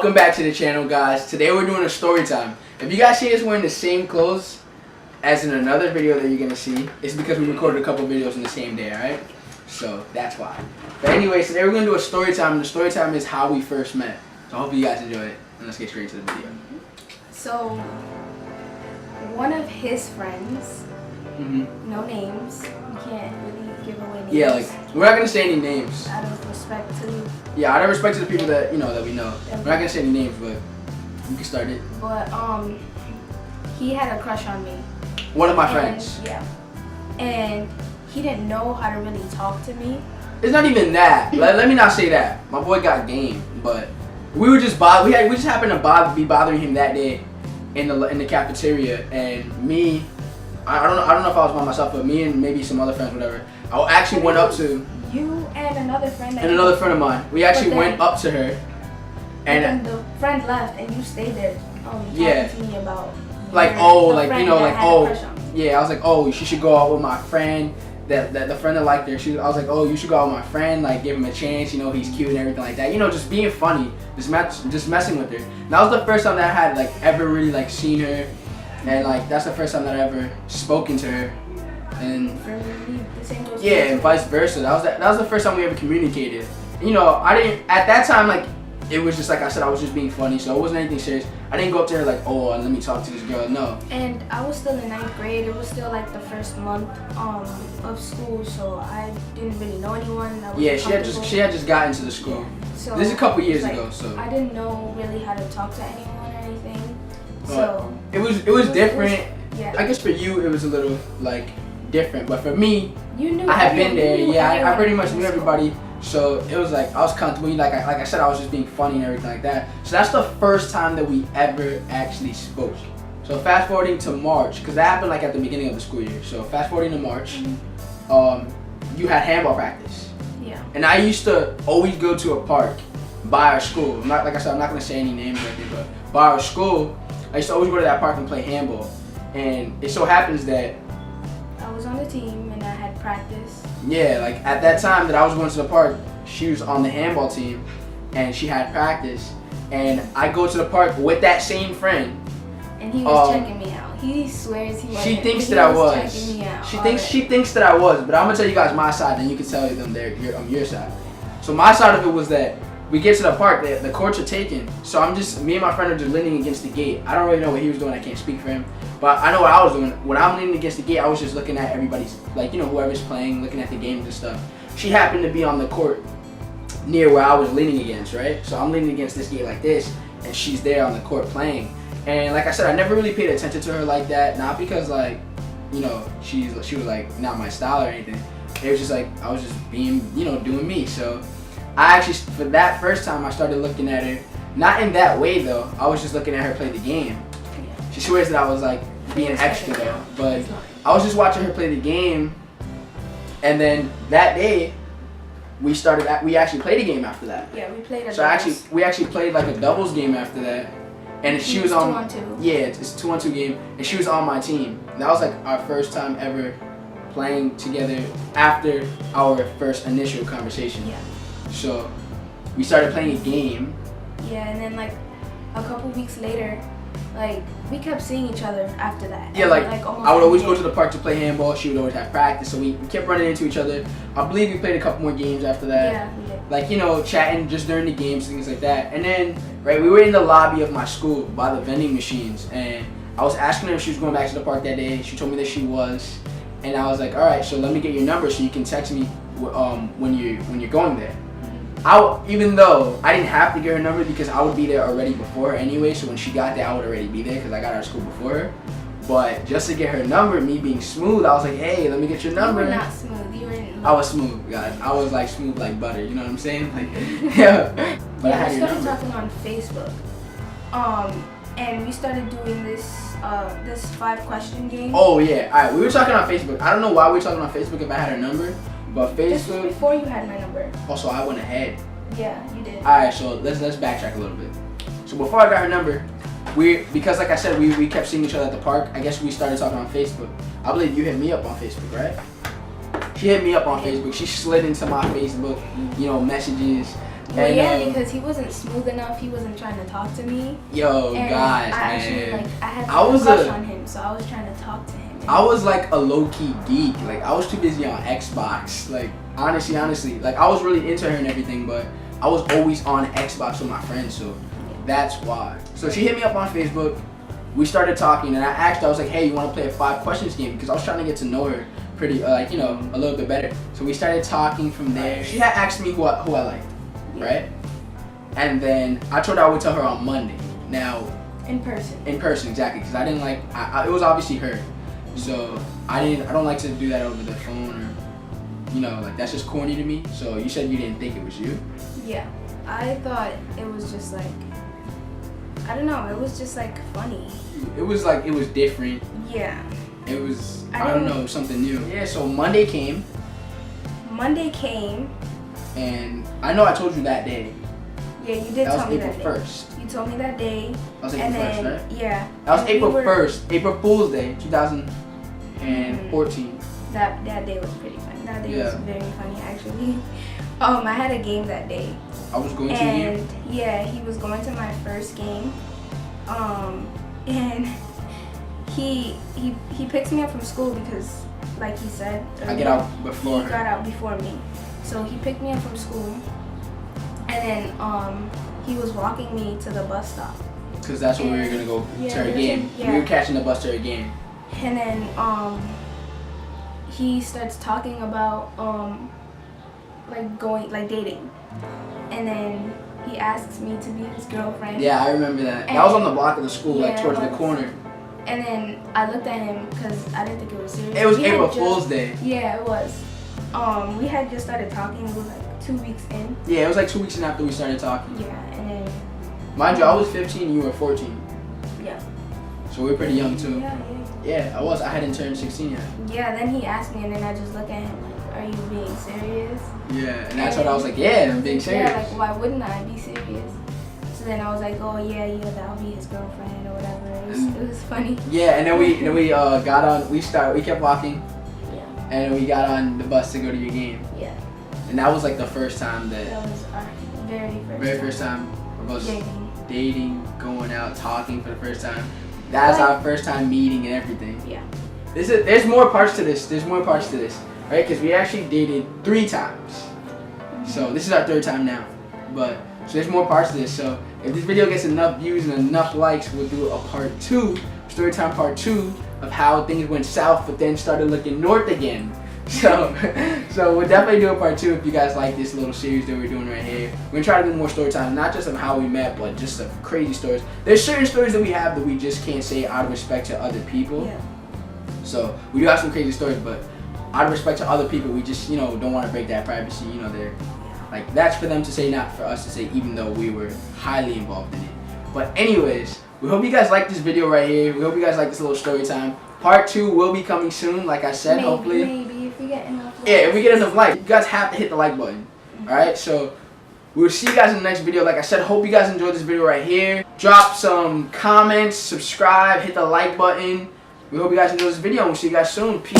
Welcome back to the channel, guys. Today we're doing a story time. If you guys see us wearing the same clothes as in another video that you're gonna see, it's because we recorded a couple videos in the same day, alright? So that's why. But anyways, today we're gonna do a story time, and the story time is how we first met. So I hope you guys enjoy it, and let's get straight to the video. So, one of his friends, no names, you can't really give away names. Yeah, like, we're not gonna say any names. Out of respect to. Yeah, out of respect to the people that, that we know. We're not gonna say any names, but you can start it. But, he had a crush on me. One of my friends. Yeah. And he didn't know how to really talk to me. It's not even that. Let me not say that. My boy got game, but we were just we just happened to be bothering him that day in the cafeteria, and me, I don't know if I was by myself, but me and maybe some other friends, whatever. I actually went up to you and another friend. And another friend of mine. We actually went up to her, and then the friend left, and you stayed there. Talking to me about like I was like, oh, she should go out with my friend. That the friend that liked her, I was like, oh, you should go out with my friend, like give him a chance, he's cute and everything like that, just being funny, just messing with her. And that was the first time that I had like ever really like seen her, and like that's the first time that I ever spoken to her, and and vice versa. That was the first time we ever communicated. I didn't at that time, like, it was just like I said, I was just being funny, so it wasn't anything serious. I didn't go up to her like, oh, let me talk to this girl. No. And I was still in 9th grade. It was still like the first month of school, so I didn't really know anyone. She had just gotten to the school. Yeah. So this is a couple years ago, so I didn't know really how to talk to anyone or anything. So it was different. I guess for you it was a little like different, but for me, I had been there. Yeah, I pretty much knew everybody. So it was like I was comfortable. Like I said, I was just being funny and everything like that. So that's the first time that we ever actually spoke. So fast forwarding to March, because that happened like at the beginning of the school year. So fast forwarding to March, you had handball practice. Yeah. And I used to always go to a park by our school. Like I said, I'm not gonna say any names or anything, but by our school, I used to always go to that park and play handball. And it so happens that I was on the team and I had practice. Yeah, like at that time that I was going to the park, she was on the handball team and she had practice. And I go to the park with that same friend. And he was checking me out. He swears he was. She thinks that I was. Checking me out she thinks that I was, but I'm gonna tell you guys my side, and you can tell them your side. So my side of it was that we get to the park, the courts are taken. So me and my friend are just leaning against the gate. I don't really know what he was doing. I can't speak for him. But I know what I was doing. When I'm leaning against the gate, I was just looking at everybody's, like, whoever's playing, looking at the games and stuff. She happened to be on the court near where I was leaning against, right? So I'm leaning against this gate like this, and she's there on the court playing. And like I said, I never really paid attention to her like that. Not because, like, she was like not my style or anything. It was just like I was just being, doing me. So I actually, for that first time, I started looking at her. Not in that way though. I was just looking at her play the game. She swears that I was like being extra though, but I was just watching her play the game, and then that day we actually played a game after that. Yeah, we played a we actually played like a doubles game after that, and she was on 2-on-2. Yeah, it's a 2-on-2 game, and she was on my team. And that was like our first time ever playing together after our first initial conversation. Yeah. So we started playing a game. Yeah, and then like a couple weeks later, like, we kept seeing each other after that. Yeah, like I would always go to the park to play handball. She would always have practice, so we kept running into each other. I believe we played a couple more games after that. Yeah, we did. Like, chatting just during the games, things like that. And then, right, we were in the lobby of my school by the vending machines, and I was asking her if she was going back to the park that day. She told me that she was, and I was like, all right, so let me get your number so you can text me when you're going there. Even though I didn't have to get her number because I would be there already before her anyway, so when she got there I would already be there because I got out of school before her. But just to get her number, me being smooth, I was like, hey, let me get your number. You were not smooth. You were I was smooth, guys. I was like smooth like butter, you know what I'm saying? Like, yeah. But I had your number. We started talking on Facebook. And we started doing this 5-question game. Oh yeah, alright, we were talking on Facebook. I don't know why we were talking on Facebook if I had her number. But Facebook. This was before you had my number. Also, I went ahead. Yeah, you did. Alright, so let's backtrack a little bit. So before I got her number, because like I said, we kept seeing each other at the park. I guess we started talking on Facebook. I believe you hit me up on Facebook, right? She hit me up on Facebook. She slid into my Facebook, messages. Well, And, yeah, because he wasn't smooth enough. He wasn't trying to talk to me. Yo, And guys, I actually, man. like, I had I a was crush a- on him, so I was trying to talk to him. I was like a low-key geek. Like, I was too busy on Xbox. Like, honestly. Like, I was really into her and everything, but I was always on Xbox with my friends, so that's why. So she hit me up on Facebook. We started talking, and I asked her, I was like, hey, you want to play a 5 questions game? Because I was trying to get to know her pretty, like, you know, a little bit better. So we started talking from there. She had asked me who I liked, right? And then I told her I would tell her on Monday. Now, In person. in person, exactly, because I didn't like, it was obviously her. So I don't like to do that over the phone, or, you know, like, that's just corny to me. So you said you didn't think it was you? Yeah. I thought it was just like, I don't know, it was just like funny. It was like, it was different. Yeah. It was, I don't know, something new. Yeah, so Monday came, and I know I told you that day. Yeah, you did tell me that April day. 1st. You told me that day. That was April And 1st, then, right? yeah. That was and we April were- 1st, April Fool's Day, 2014. That day was pretty funny. That day was Yeah. very funny, actually. I had a game that day. I was going to And you. yeah, he was going to my first game. And he picks me up from school because, like he said, I get out before he her. got out before me. So he picked me up from school, and then he was walking me to the bus stop. Because that's where we were going to go Yeah, to her we were game. yeah. We were catching the bus to her game. And then he starts talking about like dating, and then he asks me to be his girlfriend. Yeah, I remember that. That was on the block of the school, like Yeah, towards it the was. corner. And then I looked at him because I didn't think it was serious. It was We had April just- Fool's Day. Yeah, it was. We had just started talking. It was like 2 weeks in. Yeah, it was like 2 weeks in after we started talking. Yeah, and then Mind you, I was 15, you were 14. yeah. So we were pretty young too. Yeah. Yeah, I was. I hadn't turned 16 yet. Yeah. Then he asked me, and then I just looked at him like, "Are you being serious?" Yeah, and that's what I was like, yeah, I'm being serious. Yeah, like why wouldn't I be serious? So then I was like, "Oh yeah, that'll be his girlfriend or whatever." It was funny. Yeah, and then we got on. We kept walking, Yeah. and we got on the bus to go to your game. Yeah. And that was like the first time That was our very first time of us dating. dating, going out, talking for the first time. That's Like- our first time meeting and everything. Yeah. There's more parts to this. Right? Because we actually dated 3 times. So this is our 3rd time now. But so there's more parts to this. So if this video gets enough views and enough likes, we'll do a part 2, story time part 2 of how things went south, but then started looking north again. So we'll definitely do a part 2 if you guys like this little series that we're doing right here. We're gonna try to do more story time, not just of how we met, but just of crazy stories. There's certain stories that we have that we just can't say out of respect to other people. Yeah. So we do have some crazy stories, but out of respect to other people, we just, don't want to break that privacy. Like, that's for them to say, not for us to say, even though we were highly involved in it. But anyways, we hope you guys like this video right here. We hope you guys like this little story time. Part 2 will be coming soon, like I said, hopefully. Maybe if we get enough likes. Yeah, if we get enough likes, you guys have to hit the like button. Alright, so we'll see you guys in the next video. Like I said, hope you guys enjoyed this video right here. Drop some comments, subscribe, hit the like button. We hope you guys enjoyed this video, and we'll see you guys soon. Peace.